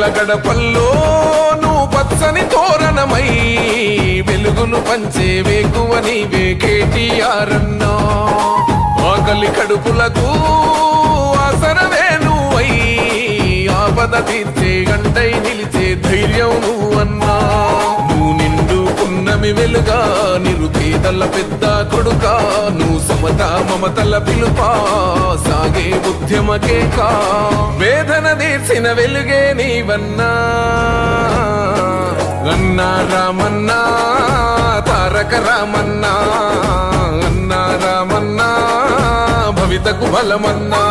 పేదల గడపల్లో నువ్వు పచ్చని తోరణమై వెలుగులు పంచే వేకువ నీవే కేటీఆర్ అన్నా. ఆకలి కడుపులకు ఆసరవే నువ్వై ఆపద తీర్చే గంటై నిలిచే ధైర్యం నువ్వన్నా. నువ్వు నిండు పున్నమి వెలుగా నిరుపేదల పెద్ద కొడుకా. నువ్వు సమత మమతల పిలుపా సాగే ఉద్యమకే కా. వేదన తీర్చిన వెలుగే నీవన్నా. అన్నా రామన్నా తారక రామన్నా. అన్నా రామన్నా భవితకు బలమన్నా.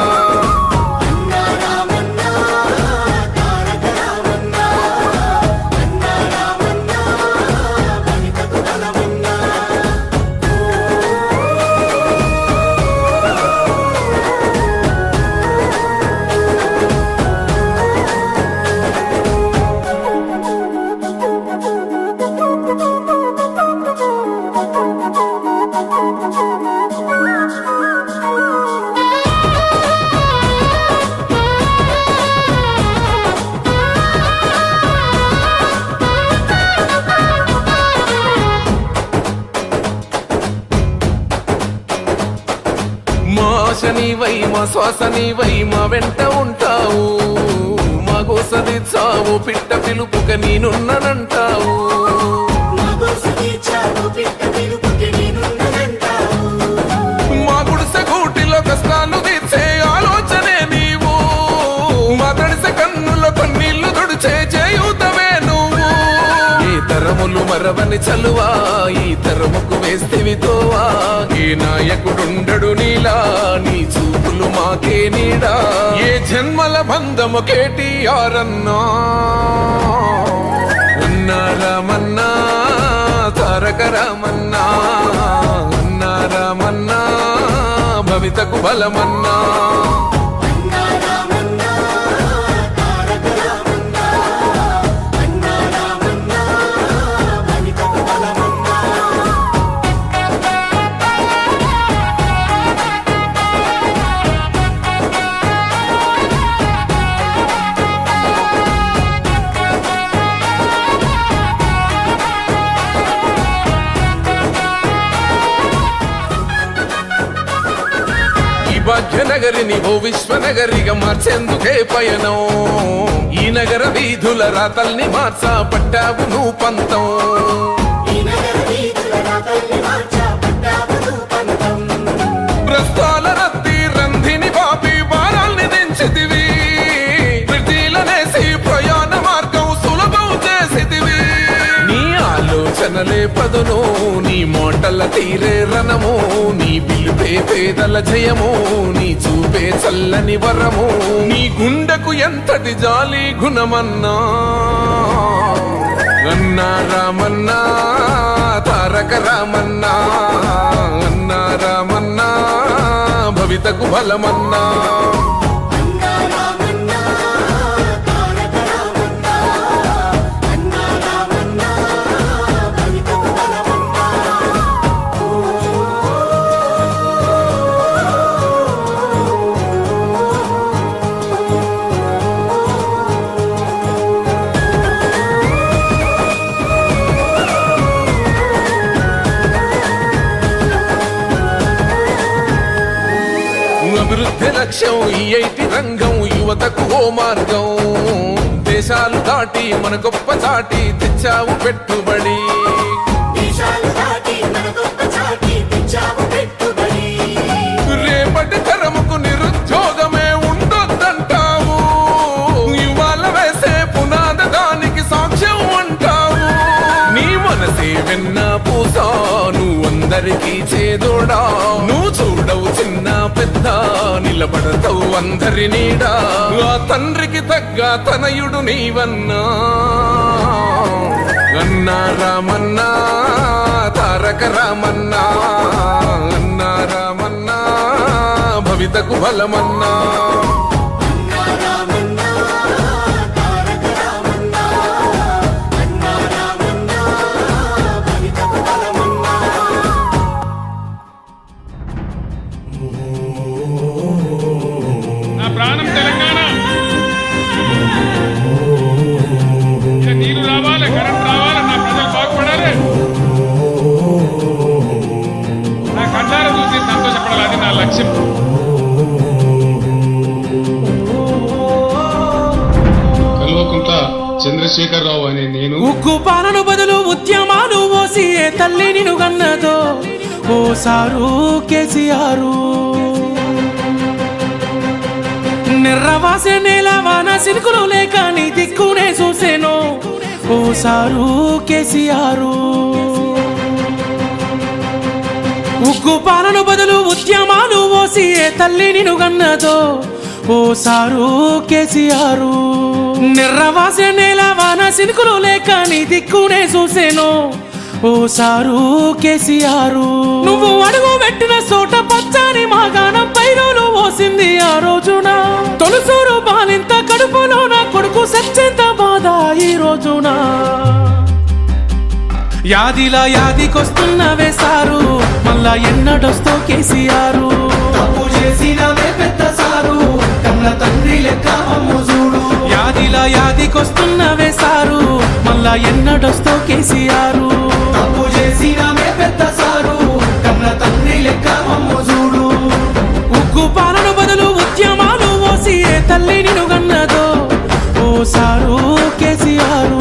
నీవై మా శ్వాస నీవై మా వెంట ఉంటావు. మా గోసదిచ్చావు పిట్ట పిలుపుక నేనున్నానంటావు. మా గుడిసె గూటిలో కష్టాలు తీర్చే ఆలోచనే నీవు. మా తడిసె కన్నులో కన్నీళ్లు తుడిచే చేయూతవే నువ్వు. ఏ తరములు మరవని చలువా ఈ తరముకు వేస్తేవి తోవా. ఏ నాయకుడుండడు నీలా నీ చూపులు మాకే నీడా. ఏ జన్మల బంధము కేటీఆర్ అన్నా. అన్నా రామన్నా తారక రామన్నా. అన్నా రామన్నా భవితకు బలమన్నా. భాగ్యనగరిని ఓ విశ్వనగరిగా మార్చేందుకే పయనం. ఈ నగర వీధుల రాతల్ని మార్చా పట్టావు నువ్వు పంతం. ప్రస్తాల రద్దీ రంధిని పాపి భారాల్ని దించితివి. వృత్తిలనేసి ప్రయాణ మార్గం సులభం చేసితివి. నీ ఆలోచనలే పదును నీ మాటల తీరే రణము. నీ పిలుపే పేదల జయము. నీ చూపే చల్లని వరము. నీ గుండెకు ఎంతటి జాలి గుణమన్నా. అన్నా రామన్నా తారక రామన్నా. అన్నా రామన్నా భవితకు బలమన్నా. అభివృద్ధి లక్ష్యం ఈ ఐటి రంగం యువతకు ఓ మార్గం. దేశాలు దాటి మన గొప్ప చాటి తెచ్చావు పెట్టుబడి. రేపటి తరముకు నిరుద్యోగమే ఉండొద్దంటావు. ఇవాళ వేసే పునాది దానికి సాక్ష్యం అంటావు. నీ మనసే వెన్న పూసా నువ్వు అందరికీ చేదోడా. నువ్వు చూడవు చిన్న పెద్ద నిలబడతావు అందరి నీడా. ఆ తండ్రికి తగ్గ తనయుడు నీవన్నా. అన్నా రామన్నా తారక రామన్నా. అన్నా రామన్నా భవితకు బలమన్నా. ప్రాణం తెలంగాణ. చంద్రశేఖరరావు అనే నేను ఉగ్గు పాలను బదులు ఉద్యమాలు ఓసి ఏ తల్లి నిన్ను గన్నదో ఓ సారు కేసీఆర్. నిర్రవాసే నేల వాన సినుకులు లేక నీ దిక్కునే చూసేను ఓ సారు కేసీఆర్. ఉగ్గు పాలను బదులు ఉద్యమాలు ఓసి ఏ తల్లి నిన్ను గన్నదో ఓ సారు కేసీఆర్. నిర్రవాసే నేల వాన సినుకులు లేక నీ దిక్కునే చూసేను ఓ సారు కేసీఆర్. నువ్వు అడుగు పెట్టిన చోట పచ్చని మాగాణం పైరులు ఓసింది ఆ రోజున. తొలుసూరు బాలింత కడుపులో నా కొడుకు సచ్చేంత బాధ ఈ రోజున. యాదిలా యాదికొస్తున్నవే సారు మళ్ళా ఎన్నడొస్తో కేసీఆర్. తప్పు చేసినవే పెద్ద సారు కన్న తండ్రి లెక్క అమ్ము చూడు. యాదిలా యాదికొస్తున్నవే సారు మళ్ళా ఎన్నడొస్తో కేసీఆర్. తప్పు చేసినవే పెద్ద సారు కన్న తండ్రి లెక్క అమ్ము చూడు. ఉగ్గు పాలను బదులు ఉద్యమాలు ఓసి ఏ తల్లి నిన్ను గన్నదో ఓ సారు కేసీఆర్.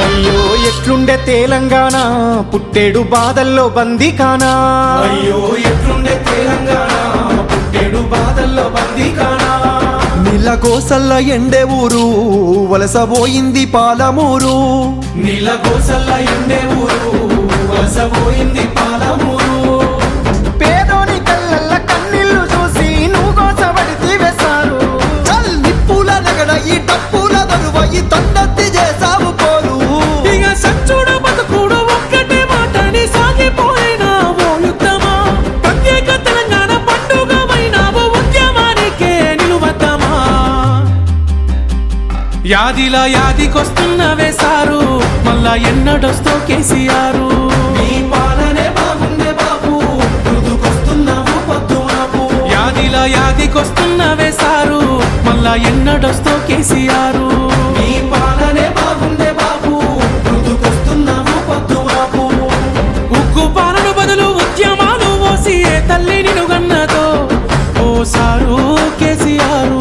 అయ్యో ఎట్లుండే తెలంగాణ పుట్టేడు బాధల్లో బందీకానా. అయ్యో ఎట్లుండే తెలంగాణ పుట్టేడు బాధల్లో బందీకానా. నీళ్ళ కోసల్ల ఎండే ఊరు వలసపోయింది పాలమూరు. నీళ్ళ కోసల్ల ఎండే ఊరు వలసపోయింది పాలమూరు. పేదోని కళ్ళల్ల కన్నీళ్లు చూసి నువ్వు కోసబడితే వేశారు. చల్ నిప్పుల నగడ ఈ డప్పుల దరువ ఈ తొండత్తి చేసావు పోరు. ఇక సచ్చుడు బతుకుడు ఒక్కటే మాటని సాగిపోయినా ఓ యుద్ధమా. ప్రత్యేక తెలంగాణ పండుగ వైనావు ఉద్యమానికే నిలువద్దమా. యాదిలా యాదికొస్తున్నవే సారు మళ్ళా ఎన్నడొస్తో కేసీఆర్. నీ పాలనే బాగుండే బాబు గుర్తుకొస్తున్నావు పొద్దు మాపు. యాదిలా యాదికొస్తున్నవే సారు మళ్ళా ఎన్నడొస్తో కేసీఆర్. నీ పాలనే బాగుండే బాబు గుర్తుకొస్తున్నావు పొద్దు మాపు. ఉగ్గు పాలను బదులు ఉద్యమాలు ఓసి ఏ తల్లి నిన్ను గన్నదో ఓ సారు కేసీఆర్.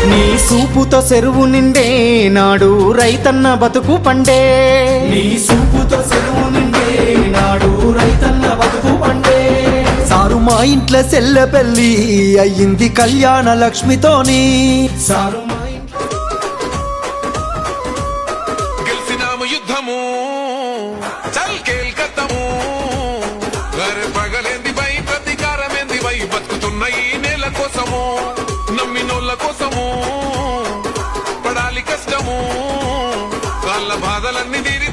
నీ సూపుతో చెరువు నిండే నాడు రైతన్న బతుకు పండే. నీ సూపుతో చెరువు నిండే నాడు రైతన్న బతుకు పండే. సారు మా ఇంట్లో సెల్ల పెళ్ళి అయ్యింది కళ్యాణ లక్ష్మితోని. సారు మా ఇంట్లో గెలిచినాము యుద్ధము చల్ కేల్కత్తము. అరే పగలేంది బై ప్రతీకారమేంది బై బతుకుతున్న ఈ నేల కోసము నమ్మినోళ్ళ కోసము పడాలి కష్టము వాళ్ళ బాధలన్నీ తీరి